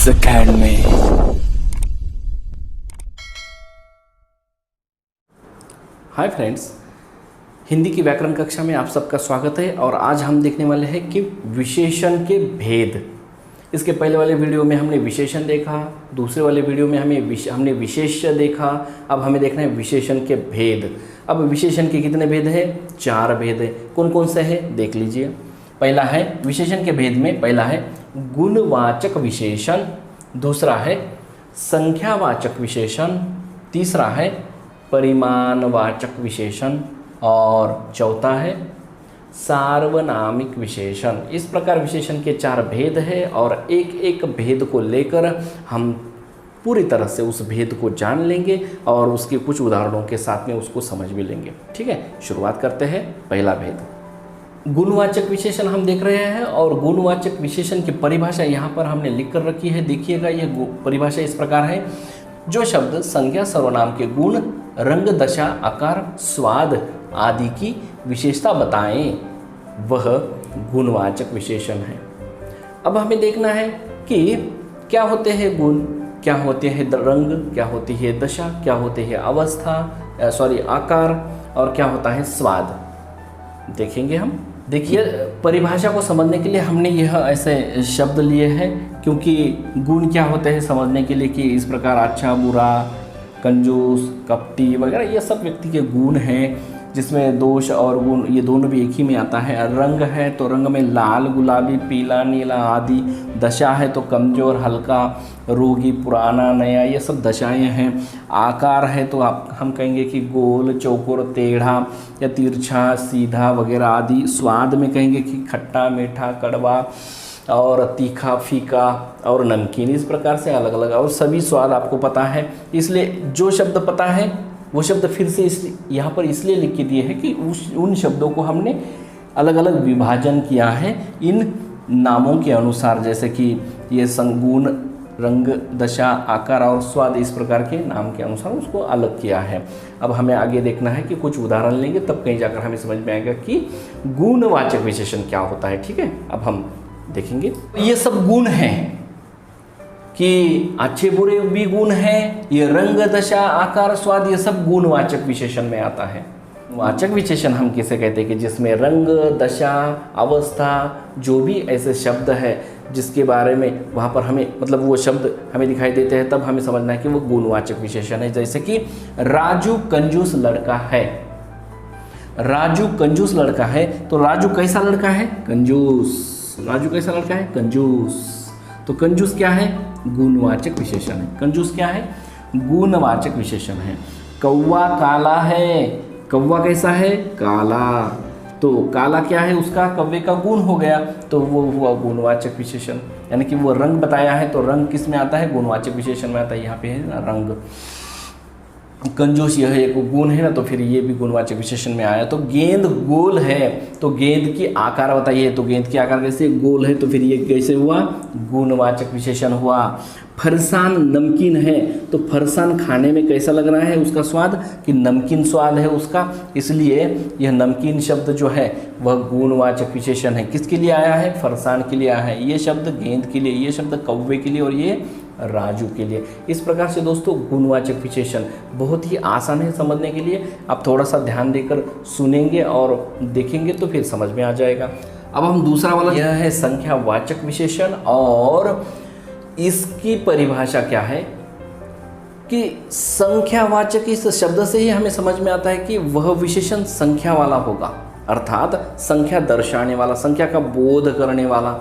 Academy। Hi friends, Hindi की व्याकरण कक्षा में आप सबका स्वागत है। और आज हम देखने वाले हैं कि विशेषण के भेद। इसके पहले वाले वीडियो में हमने विशेषण देखा, दूसरे वाले वीडियो में हमने विशेष्य देखा। अब हमें देखना है विशेषण के भेद। अब विशेषण के कितने भेद हैं? 4 भेद हैं। कौन कौन से हैं देख लीजिए। पहला है विशेषण के भेद में, पहला है गुणवाचक विशेषण, दूसरा है संख्यावाचक विशेषण, तीसरा है परिमाणवाचक विशेषण और चौथा है सार्वनामिक विशेषण। इस प्रकार विशेषण के 4 भेद हैं और एक एक भेद को लेकर हम पूरी तरह से उस भेद को जान लेंगे और उसके कुछ उदाहरणों के साथ में उसको समझ भी लेंगे। ठीक है, शुरुआत करते हैं। पहला भेद गुणवाचक विशेषण हम देख रहे हैं और गुणवाचक विशेषण की परिभाषा यहाँ पर हमने लिख कर रखी है। देखिएगा, यह परिभाषा इस प्रकार है। जो शब्द संज्ञा सर्वनाम के गुण, रंग, दशा, आकार, स्वाद आदि की विशेषता बताएं वह गुणवाचक विशेषण है। अब हमें देखना है कि क्या होते हैं गुण, क्या होते हैं रंग, क्या होती है दशा, क्या होती है आकार और क्या होता है स्वाद। देखेंगे हम। देखिए, परिभाषा को समझने के लिए हमने यह ऐसे शब्द लिए हैं, क्योंकि गुण क्या होते हैं समझने के लिए कि इस प्रकार अच्छा, बुरा, कंजूस, कपटी वगैरह ये सब व्यक्ति के गुण हैं, जिसमें दोष और गुण ये दोनों भी एक ही में आता है। रंग है तो रंग में लाल, गुलाबी, पीला, नीला आदि। दशा है तो कमज़ोर, हल्का, रोगी, पुराना, नया, ये सब दशाएं हैं। आकार है तो हम कहेंगे कि गोल, चौकोर, टेढ़ा या तिरछा, सीधा वगैरह आदि। स्वाद में कहेंगे कि खट्टा, मीठा, कड़वा और तीखा, फीका और नमकीन। इस प्रकार से अलग अलग और सभी स्वाद आपको पता है, इसलिए जो शब्द पता है वो शब्द फिर से यहाँ पर इसलिए लिख के दिए हैं कि उन शब्दों को हमने अलग अलग विभाजन किया है इन नामों के अनुसार। जैसे कि ये गुण, रंग, दशा, आकार और स्वाद, इस प्रकार के नाम के अनुसार उसको अलग किया है। अब हमें आगे देखना है कि कुछ उदाहरण लेंगे, तब कहीं जाकर हमें समझ में आएगा कि गुणवाचक विशेषण क्या होता है। ठीक है, अब हम देखेंगे। ये सब गुण हैं कि अच्छे बुरे भी गुण हैं। ये रंग, दशा, आकार, स्वाद ये सब गुणवाचक विशेषण में आता है। वाचक विशेषण हम किसे कहते हैं कि जिसमें रंग, दशा, अवस्था, जो भी ऐसे शब्द है जिसके बारे में वहाँ पर हमें वो शब्द हमें दिखाई देते हैं, तब हमें समझना है कि वो गुणवाचक विशेषण है। जैसे कि राजू कंजूस लड़का है। राजू कंजूस लड़का है तो राजू कैसा लड़का है? कंजूस। राजू कैसा लड़का है? कंजूस। तो कंजूस क्या है? गुणवाचक विशेषण है। कंजूस क्या है? गुणवाचक विशेषण है। कौवा काला है। कौवा कैसा है? काला। तो काला क्या है? उसका कौवे का गुण हो गया, तो वो हुआ गुणवाचक विशेषण। यानी कि वो रंग बताया है तो रंग किस में आता है? गुणवाचक विशेषण में आता है। यहाँ पे है ना रंग। कंजूस यह एक गुण है ना, तो फिर ये भी गुणवाचक विशेषण में आया। तो गेंद गोल है तो गेंद की आकार बताइए, तो गेंद की आकार कैसे? गोल है, तो फिर ये कैसे हुआ? गुणवाचक विशेषण हुआ। फरसान नमकीन है तो फरसान खाने में कैसा लग रहा है उसका स्वाद? कि नमकीन स्वाद है उसका, इसलिए यह नमकीन शब्द जो है वह गुणवाचक विशेषण है। किसके लिए आया है? फरसान के लिए आया है। ये शब्द गेंद के लिए, ये शब्द कौवे के लिए और ये राजू के लिए। इस प्रकार से दोस्तों गुणवाचक विशेषण बहुत ही आसान है समझने के लिए। आप थोड़ा सा ध्यान देकर सुनेंगे और देखेंगे तो फिर समझ में आ जाएगा। अब हम दूसरा वाला, यह है संख्यावाचक विशेषण और इसकी परिभाषा क्या है कि संख्यावाचक, इस शब्द से ही हमें समझ में आता है कि वह विशेषण संख्या वाला होगा, अर्थात संख्या दर्शाने वाला, संख्या का बोध करने वाला।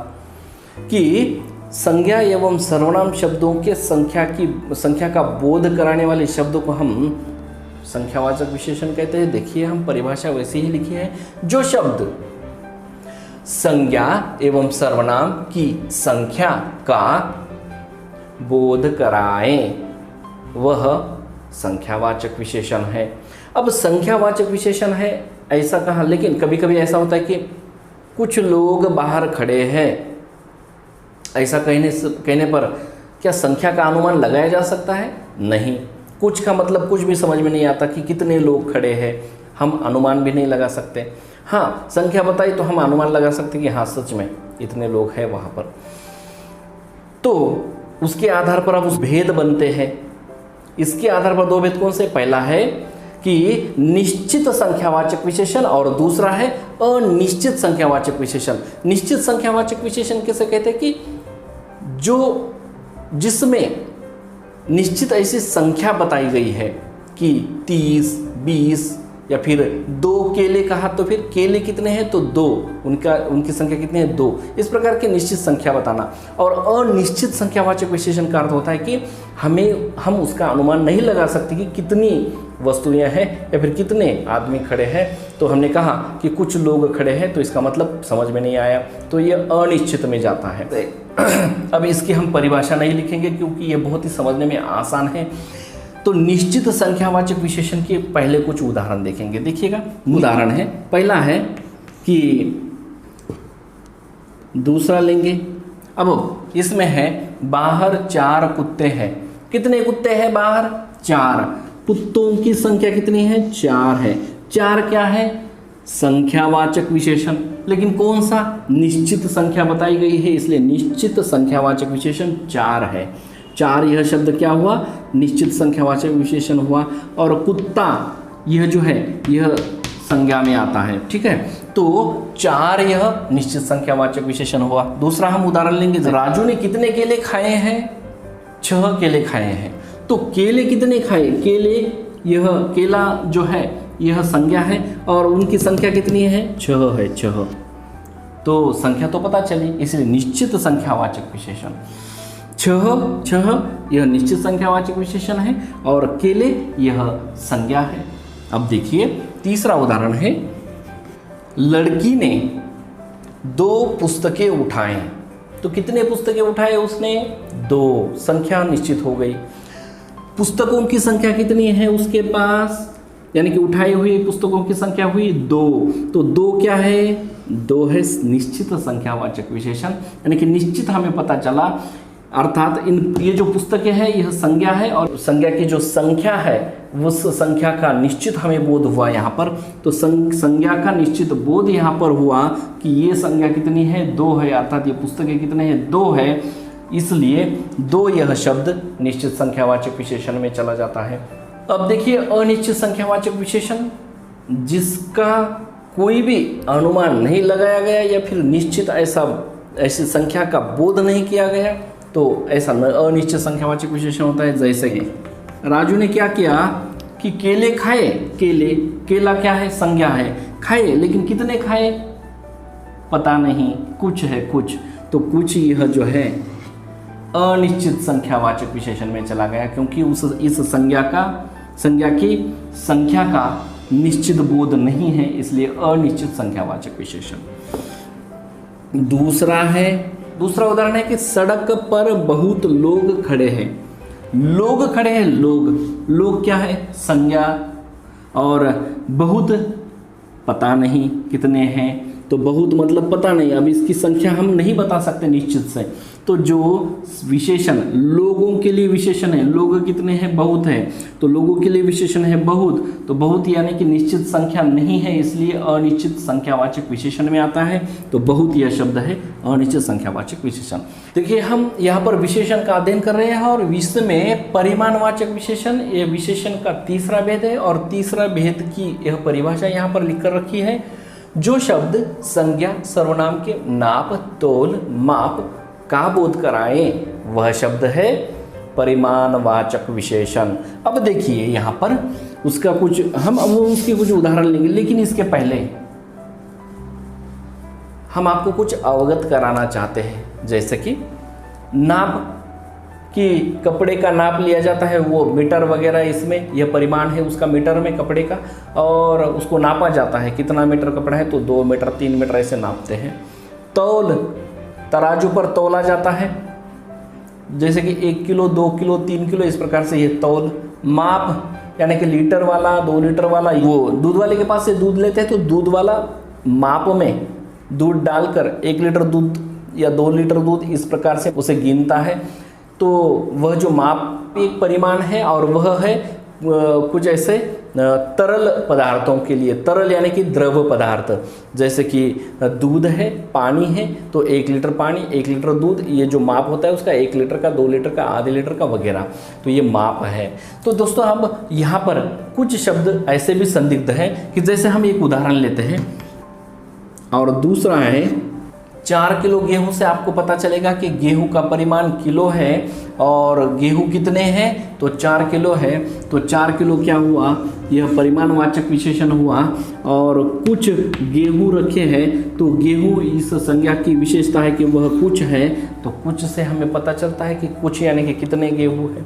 कि संज्ञा एवं सर्वनाम शब्दों के संख्या का बोध कराने वाले शब्दों को हम संख्यावाचक विशेषण कहते हैं। देखिए, हम परिभाषा वैसे ही लिखी है। जो शब्द संज्ञा एवं सर्वनाम की संख्या का बोध कराए वह संख्यावाचक विशेषण है। अब संख्यावाचक विशेषण है ऐसा कहा, लेकिन कभी कभी ऐसा होता है कि कुछ लोग बाहर खड़े हैं, ऐसा कहने पर क्या संख्या का अनुमान लगाया जा सकता है? नहीं। कुछ का मतलब कुछ भी समझ में नहीं आता कि कितने लोग खड़े हैं, हम अनुमान भी नहीं लगा सकते। हाँ, संख्या बताई तो हम अनुमान लगा सकते कि हाँ सच में इतने लोग हैं वहाँ पर। तो उसके आधार पर अब उस भेद बनते हैं। इसके आधार पर दो भेद कौन से? पहला है कि निश्चित संख्यावाचक विशेषण और दूसरा है अनिश्चित संख्यावाचक विशेषण। निश्चित संख्यावाचक विशेषण कैसे कहते हैं? कि जिसमें निश्चित ऐसी संख्या बताई गई है कि 30, 20 या फिर 2 केले कहा तो फिर केले कितने हैं तो 2, उनकी संख्या कितनी है 2। इस प्रकार की निश्चित संख्या बताना। और अनिश्चित संख्यावाचक विशेषण का अर्थ होता है कि हम उसका अनुमान नहीं लगा सकते कि कितनी वस्तुएं हैं या फिर कितने आदमी खड़े हैं। तो हमने कहा कि कुछ लोग खड़े हैं तो इसका मतलब समझ में नहीं आया, तो ये अनिश्चित में जाता है। अब इसकी हम परिभाषा नहीं लिखेंगे क्योंकि ये बहुत ही समझने में आसान है। तो निश्चित संख्यावाचक विशेषण के पहले कुछ उदाहरण देखेंगे। देखिएगा, उदाहरण है, पहला है कि दूसरा लेंगे। अब इसमें है बाहर 4 कुत्ते हैं। कितने कुत्ते हैं बाहर? 4। कुत्तों की संख्या कितनी है? 4 है। 4 क्या है? संख्यावाचक विशेषण। लेकिन कौन सा? निश्चित संख्या बताई गई है, इसलिए निश्चित संख्यावाचक विशेषण 4 है। 4 यह शब्द क्या हुआ? निश्चित संख्यावाचक विशेषण हुआ। और कुत्ता यह जो है यह संज्ञा में आता है, ठीक है। तो 4 यह निश्चित संख्यावाचक विशेषण हुआ। दूसरा हम उदाहरण लेंगे, राजू ने कितने केले खाए हैं? 6 केले खाए हैं। तो केले कितने खाए? यह केला जो है यह संज्ञा है और उनकी संख्या कितनी है? 6 है। 6 तो संख्या तो पता चली, इसलिए निश्चित संख्यावाचक विशेषण 6 यह निश्चित संख्यावाचक विशेषण है और केले यह संज्ञा है। अब देखिए तीसरा उदाहरण है, लड़की ने 2 पुस्तकें उठाएं। तो कितने पुस्तकें उठाए उसने? 2। संख्या निश्चित हो गई। पुस्तकों की संख्या कितनी है उसके पास? यानी कि उठाई हुई पुस्तकों की संख्या हुई 2। तो 2 क्या है? 2 है निश्चित संख्यावाचक विशेषण। यानी कि निश्चित हमें पता चला, अर्थात ये जो पुस्तकें हैं यह संज्ञा है और संज्ञा की जो संख्या है उस संख्या का निश्चित हमें बोध हुआ यहाँ पर। तो संज्ञा का निश्चित बोध यहाँ पर हुआ कि ये संज्ञा कितनी है? 2 है, अर्थात ये पुस्तकें कितने हैं? 2 है, इसलिए 2 यह शब्द निश्चित संख्यावाचक विशेषण में चला जाता है। अब देखिए अनिश्चित संख्यावाचक विशेषण, जिसका कोई भी अनुमान नहीं लगाया गया या फिर निश्चित ऐसी संख्या का बोध नहीं किया गया, तो ऐसा अनिश्चित संख्यावाचक विशेषण होता है। जैसे कि राजू ने क्या किया कि केले खाए। केला क्या है? संज्ञा है। खाए, लेकिन कितने खाए? पता नहीं, कुछ है कुछ। तो कुछ यह जो है अनिश्चित संख्यावाचक विशेषण में चला गया, क्योंकि इस संज्ञा की संख्या का निश्चित बोध नहीं है, इसलिए अनिश्चित संख्यावाचक विशेषण। दूसरा उदाहरण है कि सड़क पर बहुत लोग खड़े हैं। लोग क्या है? संज्ञा। और बहुत पता नहीं कितने हैं, तो बहुत मतलब पता नहीं, अब इसकी संख्या हम नहीं बता सकते निश्चित से। तो जो विशेषण लोगों के लिए विशेषण है, लोग कितने हैं? बहुत है, तो लोगों के लिए विशेषण है बहुत। तो बहुत यानी कि निश्चित संख्या नहीं है, इसलिए अनिश्चित संख्यावाचक विशेषण में आता है। तो बहुत यह शब्द है अनिश्चित संख्यावाचक विशेषण। देखिए हम यहाँ पर विशेषण का अध्ययन कर रहे हैं और विश्व में परिमाणवाचक विशेषण, यह विशेषण का तीसरा भेद है। और तीसरा भेद की यह परिभाषा यहाँ पर लिख कर रखी है, जो शब्द संज्ञा सर्वनाम के नाप, तोल, माप का बोध कराए वह शब्द है परिमाणवाचक विशेषण। अब देखिए यहाँ पर उसका उसके कुछ उदाहरण लेंगे, लेकिन इसके पहले हम आपको कुछ अवगत कराना चाहते हैं। जैसे कि नाप कि कपड़े का नाप लिया जाता है, वो मीटर वगैरह, इसमें यह परिमाण है उसका मीटर में कपड़े का, और उसको नापा जाता है कितना मीटर कपड़ा है, तो 2 मीटर 3 मीटर ऐसे नापते हैं। तौल, तराजू पर तौला जाता है, जैसे कि 1 किलो 2 किलो 3 किलो, इस प्रकार से ये तौल। माप यानी कि लीटर वाला 2 लीटर वाला, वो दूध वाले के पास से दूध लेते हैं, तो दूध वाला माप में दूध डालकर 1 लीटर दूध या 2 लीटर दूध इस प्रकार से उसे गिनता है। तो वह जो माप एक परिमाण है और वह है कुछ ऐसे तरल पदार्थों के लिए, तरल यानी कि द्रव पदार्थ, जैसे कि दूध है, पानी है, तो 1 लीटर पानी 1 लीटर दूध, ये जो माप होता है उसका 1 लीटर का, 2 लीटर का, आधे लीटर का वगैरह, तो ये माप है। तो दोस्तों अब यहाँ पर कुछ शब्द ऐसे भी संदिग्ध हैं कि जैसे हम एक उदाहरण लेते हैं, और दूसरा है 4 किलो गेहूं से आपको पता चलेगा कि गेहूं का परिमाण किलो है और गेहूं कितने हैं, तो 4 किलो है। तो 4 किलो क्या हुआ, यह परिमाणवाचक विशेषण हुआ। और कुछ गेहूं रखे हैं, तो गेहूं इस संज्ञा की विशेषता है कि वह कुछ है, तो कुछ से हमें पता चलता है कि कुछ यानी कि कितने गेहूं है।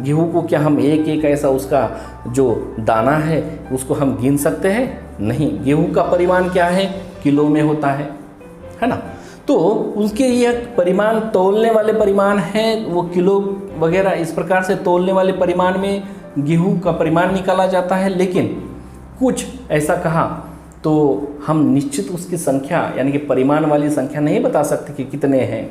गेहूं को क्या हम एक एक ऐसा उसका जो दाना है उसको हम गिन सकते हैं? नहीं, गेहूं का परिमाण क्या है, किलो में होता है ना। तो उसके यह परिमाण तौलने वाले परिमाण हैं, वो किलो वगैरह इस प्रकार से तौलने वाले परिमाण में गेहूं का परिमाण निकाला जाता है। लेकिन कुछ ऐसा कहा तो हम निश्चित उसकी संख्या यानी कि परिमाण वाली संख्या नहीं बता सकते कि कितने हैं।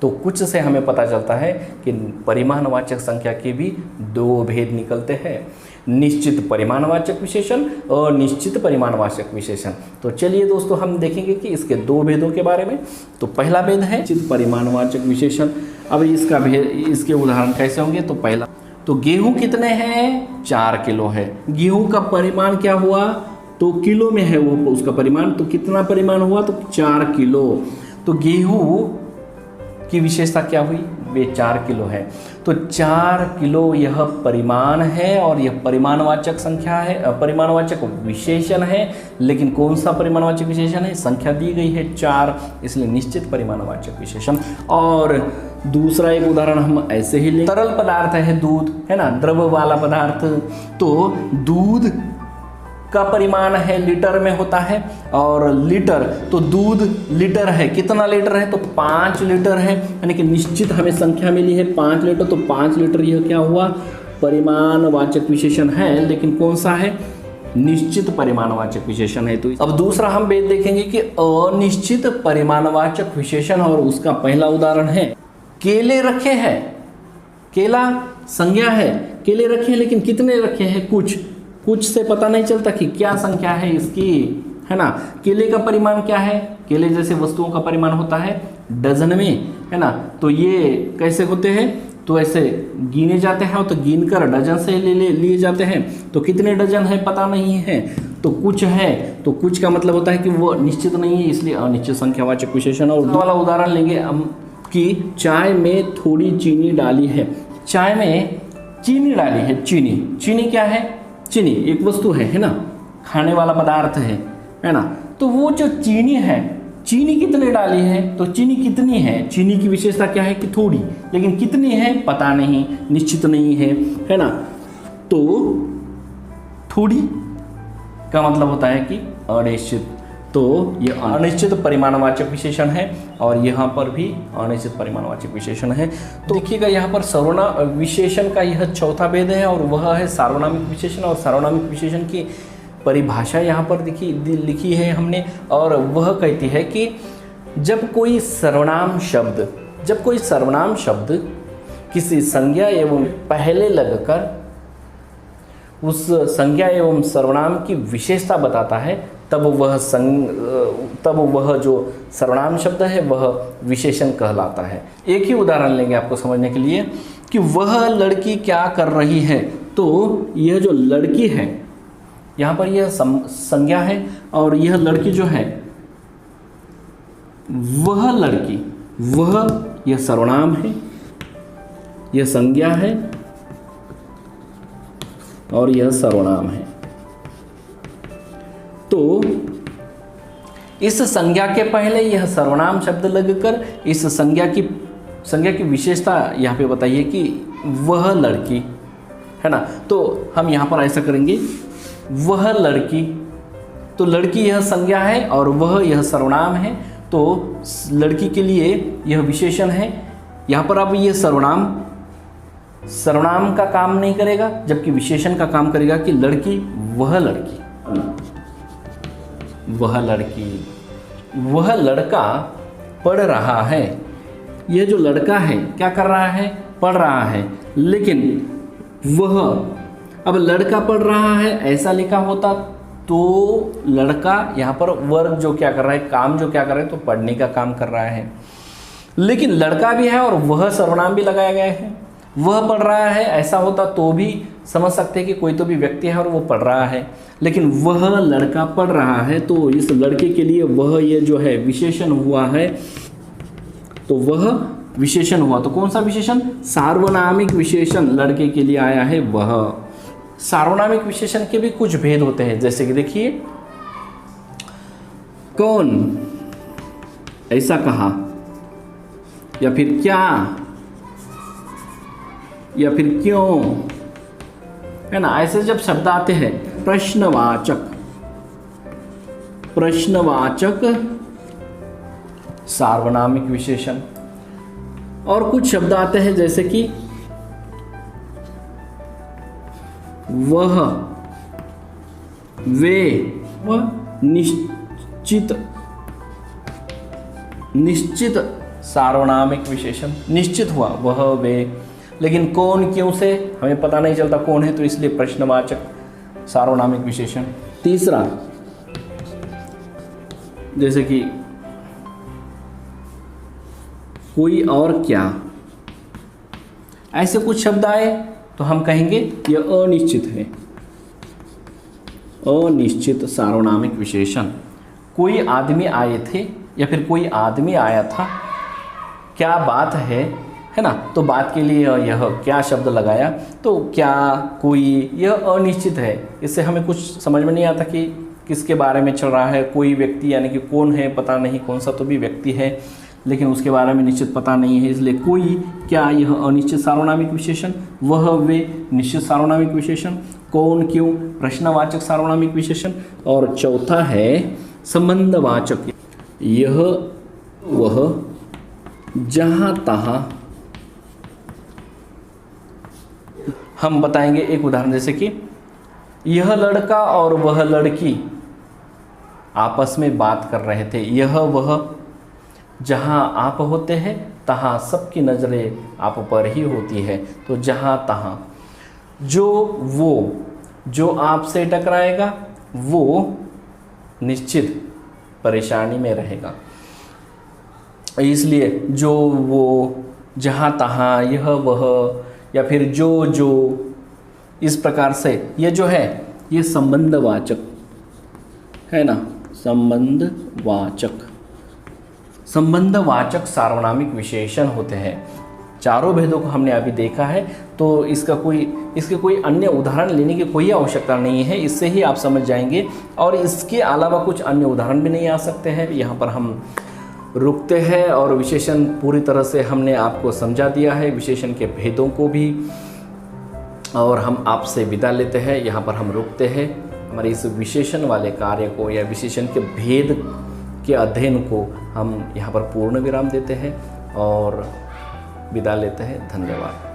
तो कुछ से हमें पता चलता है कि परिमाणवाचक संख्या के भी 2 भेद निकलते हैं, निश्चित परिमाणवाचक विशेषण और निश्चित परिमाणवाचक विशेषण। तो चलिए दोस्तों हम देखेंगे कि इसके 2 भेदों के बारे में। तो पहला भेद है निश्चित परिमाणवाचक विशेषण। अब इसका भेद, इसके उदाहरण कैसे होंगे, तो पहला, तो गेहूं कितने हैं, 4 किलो है। गेहूं का परिमाण क्या हुआ, तो किलो में है वो उसका परिमाण, तो कितना परिमाण हुआ, तो 4 किलो। तो गेहूं की विशेषता क्या हुई, वे 4 किलो है। तो 4 किलो यह परिमाण है और यह परिमाणवाचक संख्या है, परिमाणवाचक विशेषण है। लेकिन कौन सा परिमाणवाचक विशेषण है, संख्या दी गई है 4, इसलिए निश्चित परिमाणवाचक विशेषण। और दूसरा एक उदाहरण हम ऐसे ही लें, तरल पदार्थ है दूध, है ना, द्रव वाला पदार्थ। तो दूध का परिमाण है लीटर में होता है, और लीटर, तो दूध लीटर है, कितना लीटर है, तो 5 लीटर है, यानी कि निश्चित हमें संख्या मिली है 5 लीटर। तो 5 लीटर यह क्या हुआ, परिमाणवाचक विशेषण है, लेकिन कौन सा है, निश्चित परिमाणवाचक विशेषण है। तो अब दूसरा हम भेद देखेंगे कि अनिश्चित परिमाणवाचक विशेषण, और उसका पहला उदाहरण है केले रखे हैं। केला संज्ञा है, केले रखे हैं, लेकिन कितने रखे हैं, कुछ से पता नहीं चलता कि क्या संख्या है इसकी, है ना। केले का परिमाण क्या है, केले जैसे वस्तुओं का परिमाण होता है डजन में, है ना। तो ये कैसे होते हैं, तो ऐसे गिने जाते हैं, तो गिन कर डजन से लिए जाते हैं। तो कितने डजन है पता नहीं है, तो कुछ है, तो कुछ का मतलब होता है कि वो निश्चित नहीं है, इसलिए अनिश्चित संख्यावाचक विशेषण। और दो वाला उदाहरण लेंगे हम कि चाय में थोड़ी चीनी डाली है। चाय में चीनी डाली है, चीनी क्या है, चीनी एक वस्तु है ना, खाने वाला पदार्थ है ना। तो वो जो चीनी है, चीनी कितने डाली है, तो चीनी कितनी है, चीनी की विशेषता क्या है कि थोड़ी, लेकिन कितनी है पता नहीं, निश्चित नहीं है ना। तो थोड़ी का मतलब होता है कि अनिश्चित। तो ये अनिश्चित परिमाणवाचक विशेषण है, और यहाँ पर भी अनिश्चित परिमाणवाचक विशेषण है। तो देखिएगा यहाँ पर सर्वनाम विशेषण का यह चौथा भेद है, और वह है सार्वनामिक विशेषण। और सार्वनामिक विशेषण की परिभाषा यहाँ पर लिखी है हमने, और वह कहती है कि जब कोई सर्वनाम शब्द किसी संज्ञा एवं पहले लगकर उस संज्ञा एवं सर्वनाम की विशेषता बताता है, तब वह जो सर्वनाम शब्द है वह विशेषण कहलाता है। एक ही उदाहरण लेंगे आपको समझने के लिए कि वह लड़की क्या कर रही है। तो यह जो लड़की है, यहाँ पर यह संज्ञा है, और यह लड़की जो है, वह लड़की, वह यह सर्वनाम है, यह संज्ञा है, और यह सर्वनाम है। तो इस संज्ञा के पहले यह सर्वनाम शब्द लगकर इस संज्ञा की विशेषता यहाँ पे बताइए कि वह लड़की, है ना। तो हम यहाँ पर ऐसा करेंगे, वह लड़की, तो लड़की यह संज्ञा है और वह यह सर्वनाम है। तो लड़की के लिए यह विशेषण है। यहाँ पर अब यह सर्वनाम का काम नहीं करेगा, जबकि विशेषण का काम करेगा कि लड़की, वह लड़की, वह लड़का पढ़ रहा है। यह जो लड़का है क्या कर रहा है, पढ़ रहा है। लेकिन अब लड़का पढ़ रहा है ऐसा लिखा होता तो लड़का यहाँ पर वर्ग जो क्या कर रहा है, काम जो क्या कर रहा है, तो पढ़ने का काम कर रहा है। लेकिन लड़का भी है और वह सर्वनाम भी लगाया गया है। वह पढ़ रहा है ऐसा होता तो भी समझ सकते हैं कि कोई तो भी व्यक्ति है और वो पढ़ रहा है। लेकिन वह लड़का पढ़ रहा है तो इस लड़के के लिए वह ये जो है विशेषण हुआ है, तो वह विशेषण हुआ। तो कौन सा विशेषण? सार्वनामिक विशेषण लड़के के लिए आया है वह। सार्वनामिक विशेषण के भी कुछ भेद होते हैं, जैसे कि देखिए, कौन ऐसा कहा, या फिर क्या, या फिर क्यों, है ना। ऐसे जब शब्द आते हैं, प्रश्नवाचक, प्रश्नवाचक सार्वनामिक विशेषण। और कुछ शब्द आते हैं जैसे कि वह, वे, वह निश्चित, निश्चित सार्वनामिक विशेषण। निश्चित हुआ वह वे, लेकिन कौन क्यों से हमें पता नहीं चलता कौन है, तो इसलिए प्रश्नवाचक सार्वनामिक विशेषण। तीसरा जैसे कि कोई और क्या, ऐसे कुछ शब्द आए तो हम कहेंगे यह अनिश्चित है, अनिश्चित सार्वनामिक विशेषण। कोई आदमी आए थे या फिर कोई आदमी आया था, क्या बात है ना। तो बात के लिए यह क्या शब्द लगाया, तो क्या, कोई, यह अनिश्चित है। इससे हमें कुछ समझ में नहीं आता कि किसके बारे में चल रहा है। कोई व्यक्ति यानी कि कौन है पता नहीं, कौन सा तो भी व्यक्ति है लेकिन उसके बारे में निश्चित पता नहीं है, इसलिए कोई, क्या, यह अनिश्चित सार्वनामिक विशेषण। वह, वे निश्चित सार्वनामिक विशेषण। कौन, क्यों प्रश्नवाचक सार्वनामिक विशेषण। और चौथा है संबंधवाचक, यह, वह, जहाँ तहाँ। हम बताएंगे एक उदाहरण, जैसे कि यह लड़का और वह लड़की आपस में बात कर रहे थे। यह, वह, जहाँ आप होते हैं तहाँ सबकी नज़रें आप पर ही होती है। तो जहाँ तहाँ, जो, वो, जो आपसे टकराएगा वो निश्चित परेशानी में रहेगा। इसलिए जो, वो, जहाँ तहाँ, यह, वह, या फिर जो, इस प्रकार से ये जो है ये संबंधवाचक है ना, संबंधवाचक, संबंधवाचक सार्वनामिक विशेषण होते हैं। चारों भेदों को हमने अभी देखा है, तो इसके कोई अन्य उदाहरण लेने की कोई आवश्यकता नहीं है, इससे ही आप समझ जाएंगे। और इसके अलावा कुछ अन्य उदाहरण भी नहीं आ सकते हैं। यहाँ पर हम रुकते हैं और विशेषण पूरी तरह से हमने आपको समझा दिया है, विशेषण के भेदों को भी, और हम आपसे विदा लेते हैं। यहाँ पर हम रुकते हैं, हमारे इस विशेषण वाले कार्य को या विशेषण के भेद के अध्ययन को हम यहाँ पर पूर्ण विराम देते हैं और विदा लेते हैं। धन्यवाद।